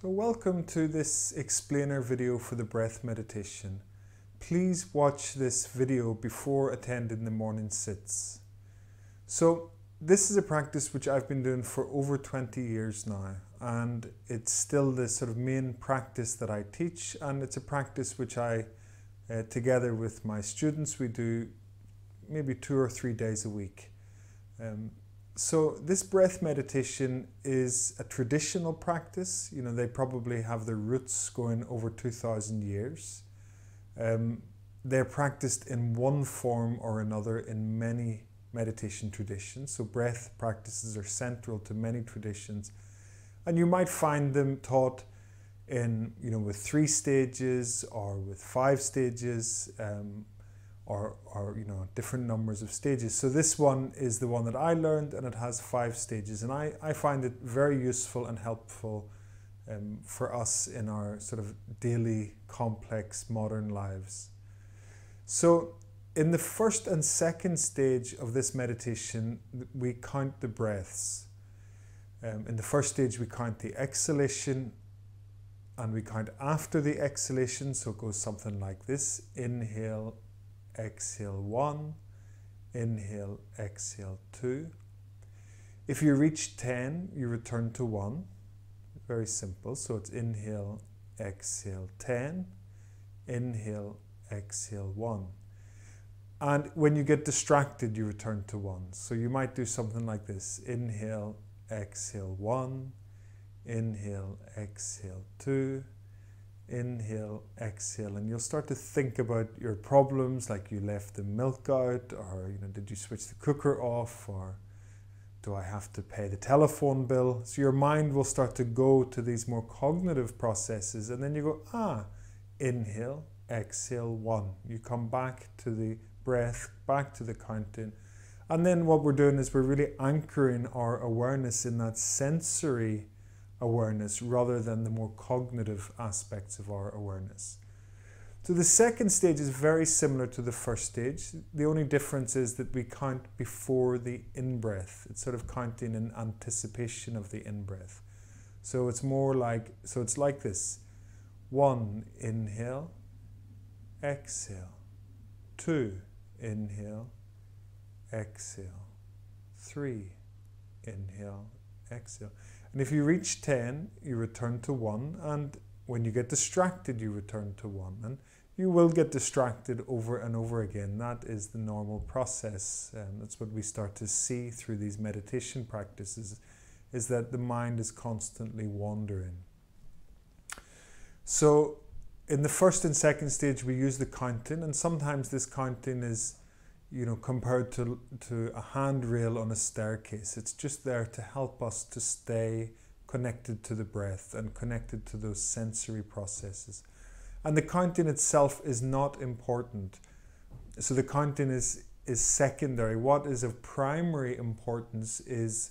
So welcome to this explainer video for the breath meditation. Please watch this video before attending the morning sits. So this is a practice which I've been doing for over 20 years now, and it's still the sort of main practice that I teach, and it's a practice which I, together with my students, we do maybe 2 or 3 days a week. So this breath meditation is a traditional practice. You know, they probably have their roots going over 2,000 years. They're practiced in one form or another in many meditation traditions. So breath practices are central to many traditions. And you might find them taught in, with 3 stages or with 5 stages, or different numbers of stages. So this one is the one that I learned, and it has 5 stages, and I find it very useful and helpful for us in our sort of daily complex modern lives. So in the first and second stage of this meditation, we count the breaths. In the first stage we count the exhalation, and we count after the exhalation, so it goes something like this: inhale, exhale 1, inhale, exhale 2. If you reach 10, you return to 1. Very simple. So it's inhale, exhale 10, inhale, exhale 1. And when you get distracted, you return to 1. So you might do something like this: inhale, exhale 1, inhale, exhale 2, inhale, exhale, and you'll start to think about your problems, like you left the milk out, or did you switch the cooker off, or do I have to pay the telephone bill? So your mind will start to go to these more cognitive processes, and then you go, inhale, exhale 1. You come back to the breath, back to the counting, and then what we're doing is we're really anchoring our awareness in that sensory awareness rather than the more cognitive aspects of our awareness. So the second stage is very similar to the first stage. The only difference is that we count before the in-breath. It's sort of counting in anticipation of the in-breath. So it's it's like this: 1, inhale, exhale, 2, inhale, exhale, 3, inhale, exhale. And if you reach 10, you return to 1, and when you get distracted, you return to 1. And you will get distracted over and over again. That is the normal process. That's what we start to see through these meditation practices, is that the mind is constantly wandering. So in the first and second stage, we use the counting, and sometimes this counting is compared to a handrail on a staircase. It's just there to help us to stay connected to the breath and connected to those sensory processes. And the counting itself is not important. So the counting is secondary. What is of primary importance is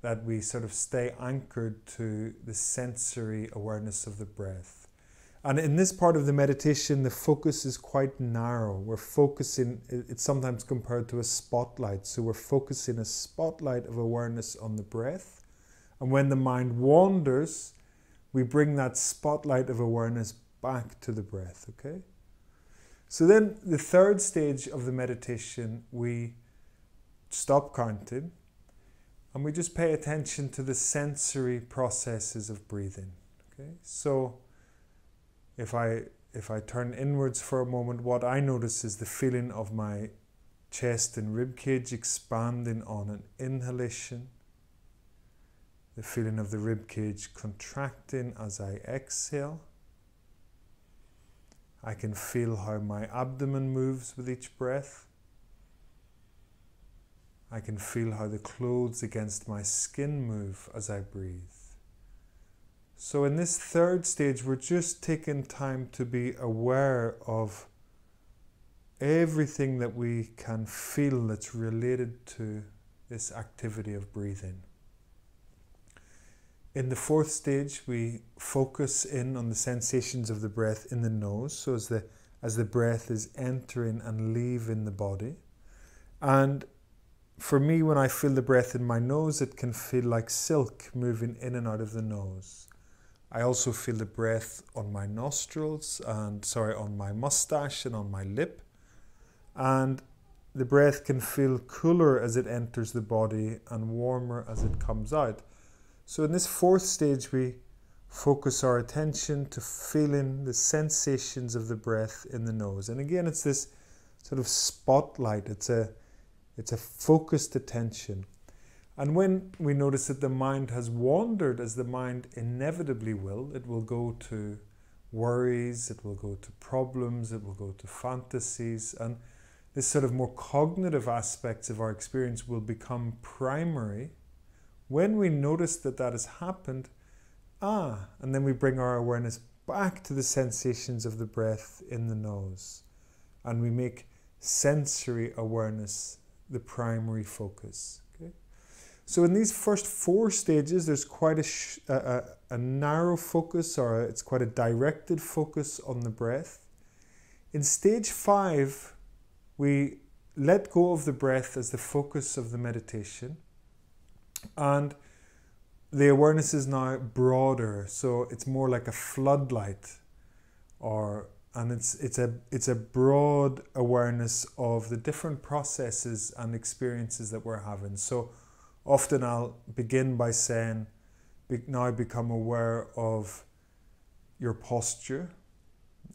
that we sort of stay anchored to the sensory awareness of the breath. And in this part of the meditation, the focus is quite narrow. We're focusing, it's sometimes compared to a spotlight. So we're focusing a spotlight of awareness on the breath. And when the mind wanders, we bring that spotlight of awareness back to the breath, okay? So then the third stage of the meditation, we stop counting and we just pay attention to the sensory processes of breathing, okay? So if I turn inwards for a moment, what I notice is the feeling of my chest and ribcage expanding on an inhalation, the feeling of the ribcage contracting as I exhale. I can feel how my abdomen moves with each breath. I can feel how the clothes against my skin move as I breathe. So in this third stage, we're just taking time to be aware of everything that we can feel that's related to this activity of breathing. In the fourth stage, we focus in on the sensations of the breath in the nose, so as the breath is entering and leaving the body. And for me, when I feel the breath in my nose, it can feel like silk moving in and out of the nose. I also feel the breath on my nostrils and, on my mustache and on my lip. And the breath can feel cooler as it enters the body and warmer as it comes out. So in this fourth stage, we focus our attention to feeling the sensations of the breath in the nose. And again, it's this sort of spotlight. It's a focused attention. And when we notice that the mind has wandered, as the mind inevitably will, it will go to worries, it will go to problems, it will go to fantasies, and this sort of more cognitive aspects of our experience will become primary. When we notice that that has happened, and then we bring our awareness back to the sensations of the breath in the nose, and we make sensory awareness the primary focus. Okay? So in these first four stages, there's quite a narrow focus, or it's quite a directed focus on the breath. In stage 5, we let go of the breath as the focus of the meditation, and the awareness is now broader, so it's more like a floodlight, and it's a broad awareness of the different processes and experiences that we're having. So often I'll begin by saying, now become aware of your posture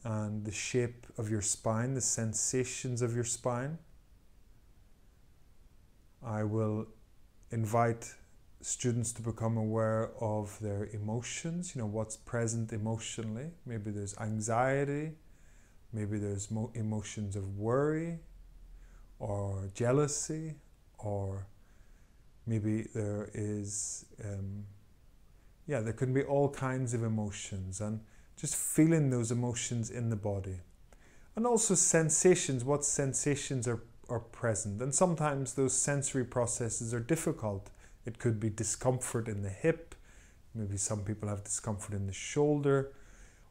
and the shape of your spine, the sensations of your spine. I will invite students to become aware of their emotions, what's present emotionally. Maybe there's anxiety, maybe there's emotions of worry or jealousy, or maybe there is, there can be all kinds of emotions, and just feeling those emotions in the body. And also sensations, what sensations are present. And sometimes those sensory processes are difficult. It could be discomfort in the hip, maybe some people have discomfort in the shoulder,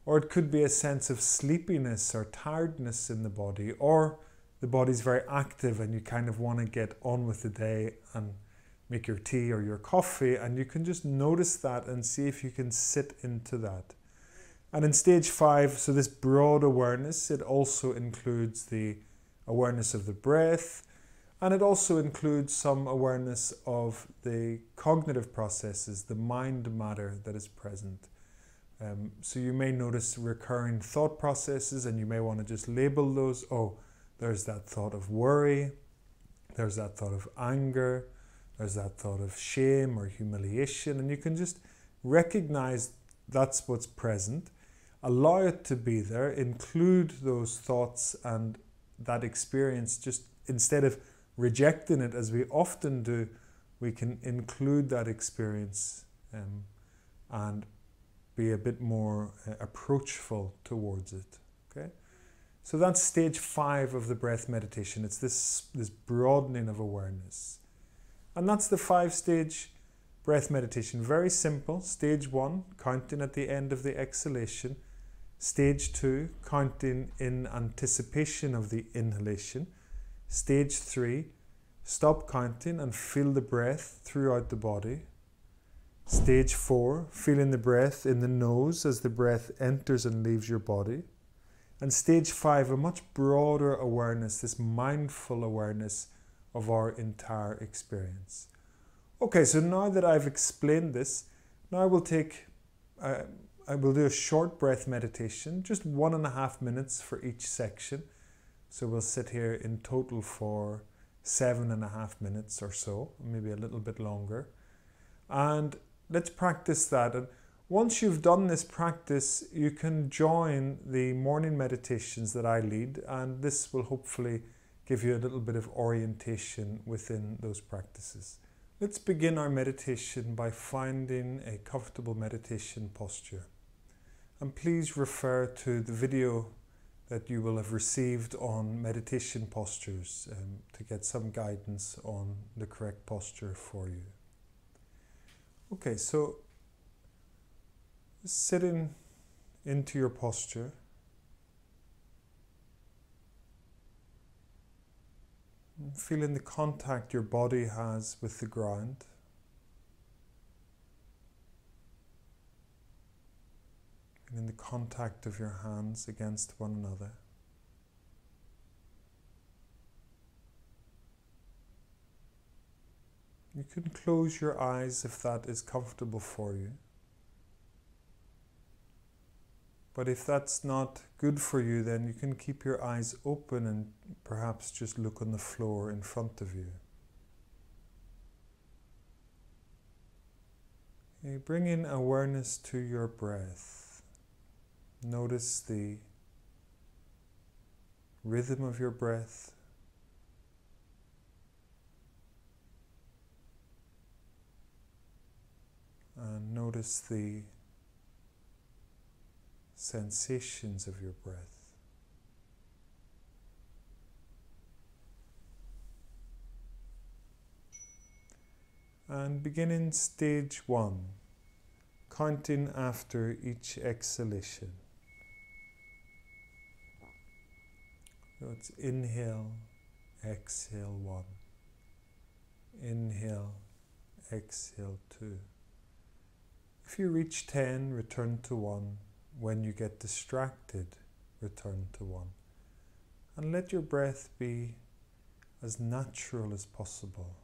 or it could be a sense of sleepiness or tiredness in the body, or the body's very active and you kind of want to get on with the day and make your tea or your coffee, and you can just notice that and see if you can sit into that. And in stage 5, so this broad awareness, it also includes the awareness of the breath, and it also includes some awareness of the cognitive processes, the mind matter that is present. So you may notice recurring thought processes, and you may want to just label those. Oh, there's that thought of worry, there's that thought of anger, there's that thought of shame or humiliation, and you can just recognize that's what's present, allow it to be there, include those thoughts and that experience. Just instead of rejecting it as we often do, we can include that experience and be a bit more approachful towards it. Okay, so that's stage 5 of the breath meditation. It's this broadening of awareness, and that's the 5-stage breath meditation. Very simple. Stage 1, counting at the end of the exhalation. Stage 2, counting in anticipation of the inhalation. Stage 3, stop counting and feel the breath throughout the body. Stage 4, feeling the breath in the nose as the breath enters and leaves your body. And stage 5, a much broader awareness, this mindful awareness of our entire experience. Okay, so now that I've explained this, now I will do a short breath meditation, just 1.5 minutes for each section. So we'll sit here in total for 7.5 minutes or so, maybe a little bit longer. And let's practice that. And once you've done this practice, you can join the morning meditations that I lead, and this will hopefully give you a little bit of orientation within those practices. Let's begin our meditation by finding a comfortable meditation posture. And please refer to the video that you will have received on meditation postures to get some guidance on the correct posture for you. Okay, so sitting into your posture, feeling the contact your body has with the ground. feeling the contact of your hands against one another. You can close your eyes if that is comfortable for you. But if that's not good for you, then you can keep your eyes open and perhaps just look on the floor in front of you. Okay, bring in awareness to your breath. Notice the rhythm of your breath. And notice the sensations of your breath. And begin in stage 1, counting after each exhalation. So it's inhale, exhale 1. Inhale, exhale 2. If you reach 10, return to 1. When you get distracted, return to 1. And let your breath be as natural as possible.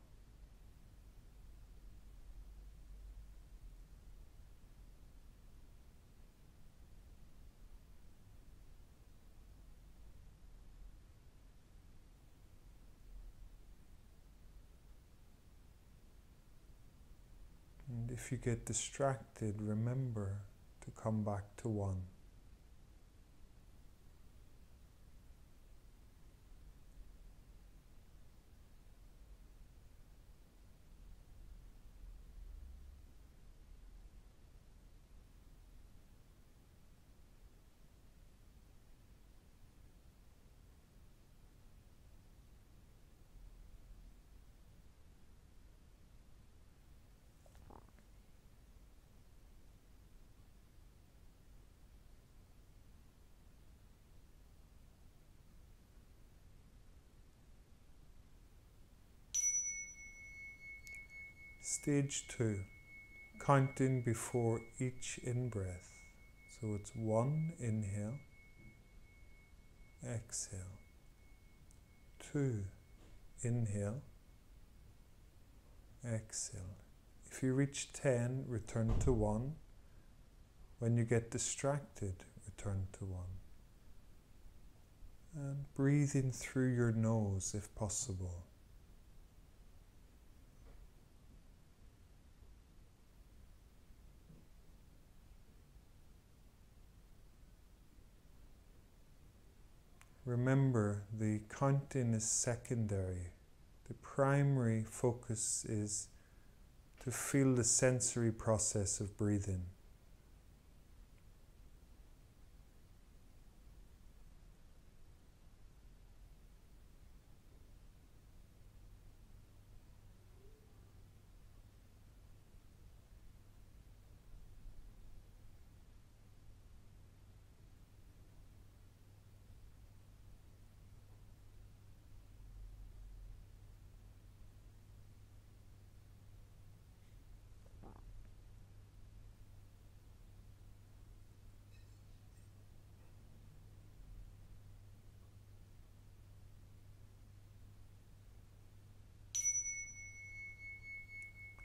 And if you get distracted, remember to come back to 1. Stage 2, counting before each in-breath. So it's 1, inhale, exhale, 2, inhale, exhale. If you reach 10, return to 1. When you get distracted, return to 1. And breathe in through your nose if possible. Remember, the counting is secondary. The primary focus is to feel the sensory process of breathing.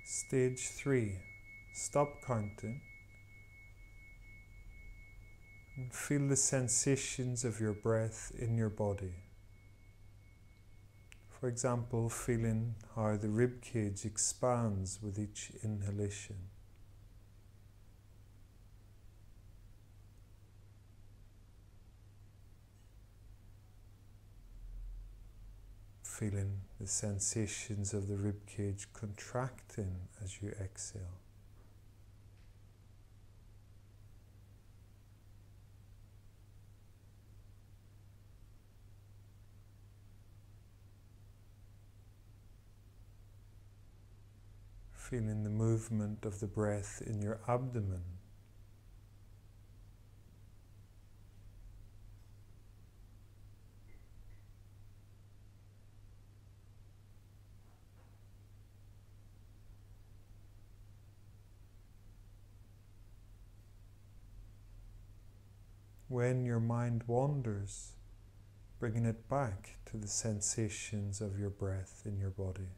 Stage 3, stop counting and feel the sensations of your breath in your body. For example, feeling how the ribcage expands with each inhalation. Feeling the sensations of the ribcage contracting as you exhale. Feeling the movement of the breath in your abdomen. when your mind wanders, bringing it back to the sensations of your breath in your body.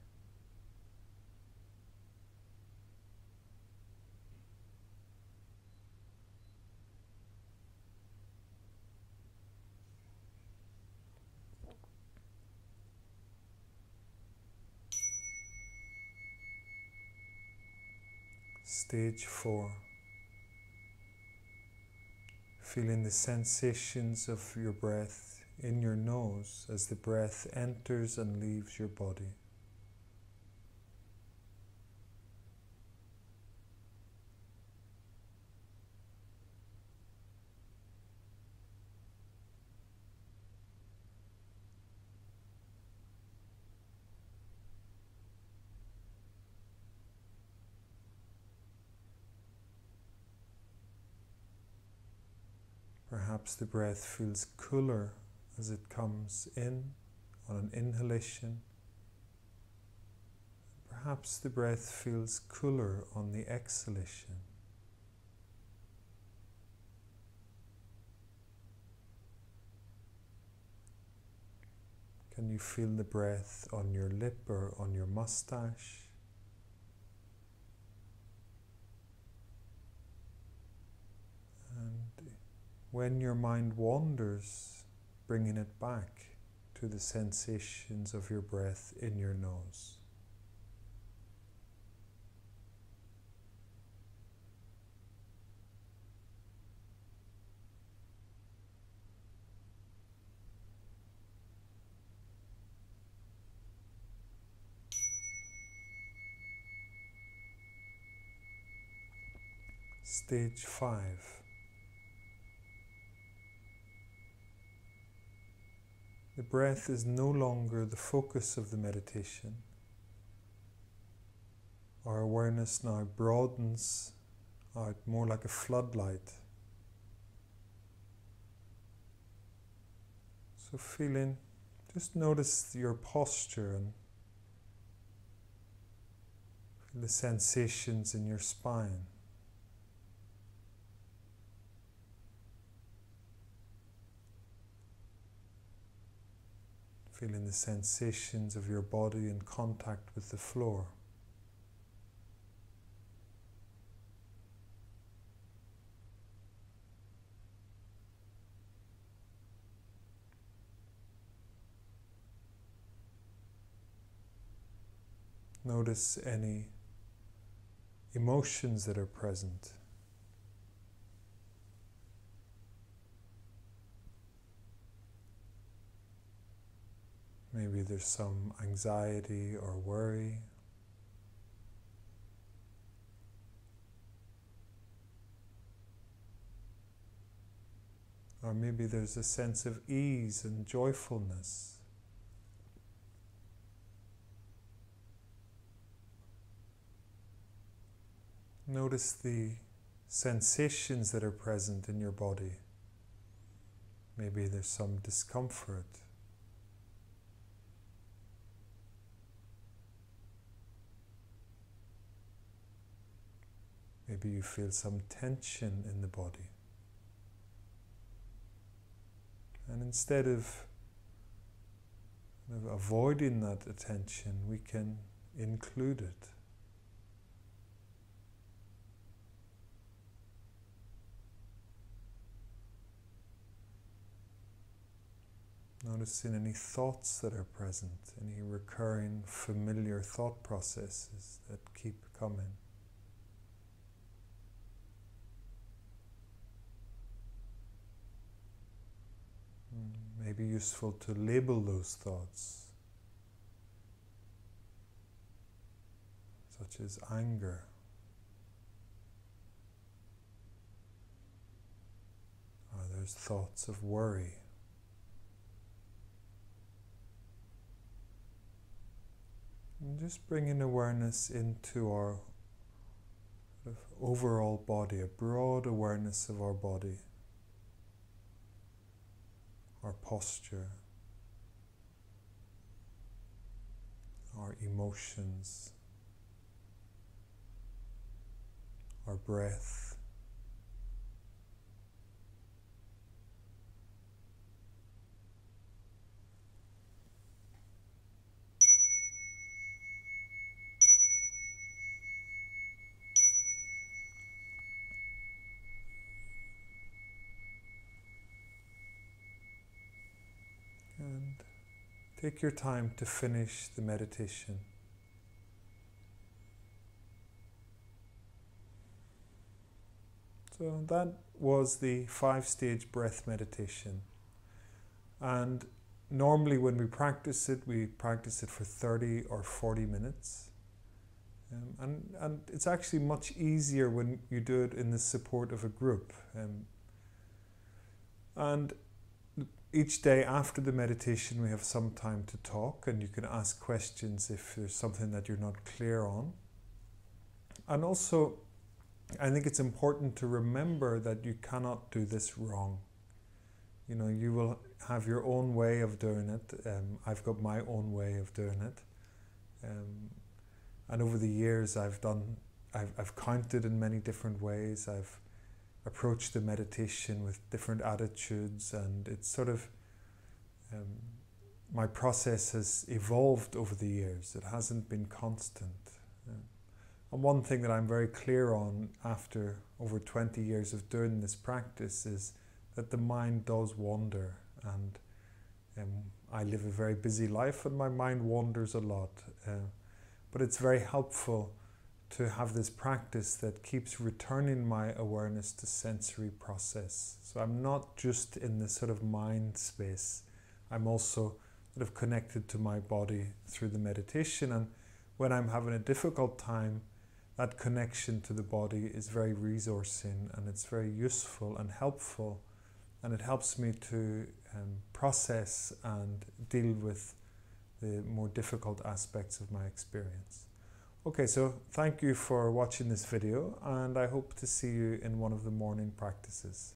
Stage 4. Feeling the sensations of your breath in your nose as the breath enters and leaves your body. Perhaps the breath feels cooler as it comes in on an inhalation. Perhaps the breath feels cooler on the exhalation. Can you feel the breath on your lip or on your mustache? And when your mind wanders, bringing it back to the sensations of your breath in your nose. Stage 5. The breath is no longer the focus of the meditation. Our awareness now broadens out more like a floodlight. So just notice your posture and feel the sensations in your spine. Feeling the sensations of your body in contact with the floor. Notice any emotions that are present. Maybe there's some anxiety or worry. Or maybe there's a sense of ease and joyfulness. Notice the sensations that are present in your body. Maybe there's some discomfort. Maybe you feel some tension in the body. And instead of avoiding that attention, we can include it. Noticing any thoughts that are present, any recurring familiar thought processes that keep coming. Maybe useful to label those thoughts, such as anger, or there's thoughts of worry. And just bringing awareness into our sort of overall body, a broad awareness of our body. Our posture, our emotions, our breath, Take your time to finish the meditation. So that was the 5-stage breath meditation. And normally when we practice it for 30 or 40 minutes. And it's actually much easier when you do it in the support of a group. And each day after the meditation we have some time to talk, and you can ask questions if there's something that you're not clear on. And also, I think it's important to remember that you cannot do this wrong. You know, you will have your own way of doing it. I've got my own way of doing it. And over the years I've counted in many different ways. I've approached the meditation with different attitudes, and it's sort of, my process has evolved over the years. It hasn't been constant. And one thing that I'm very clear on after over 20 years of doing this practice is that the mind does wander, and I live a very busy life and my mind wanders a lot. But it's very helpful to have this practice that keeps returning my awareness to sensory process. So I'm not just in this sort of mind space, I'm also sort of connected to my body through the meditation. And when I'm having a difficult time, that connection to the body is very resourcing, and it's very useful and helpful, and it helps me to process and deal with the more difficult aspects of my experience. Okay, so thank you for watching this video, and I hope to see you in one of the morning practices.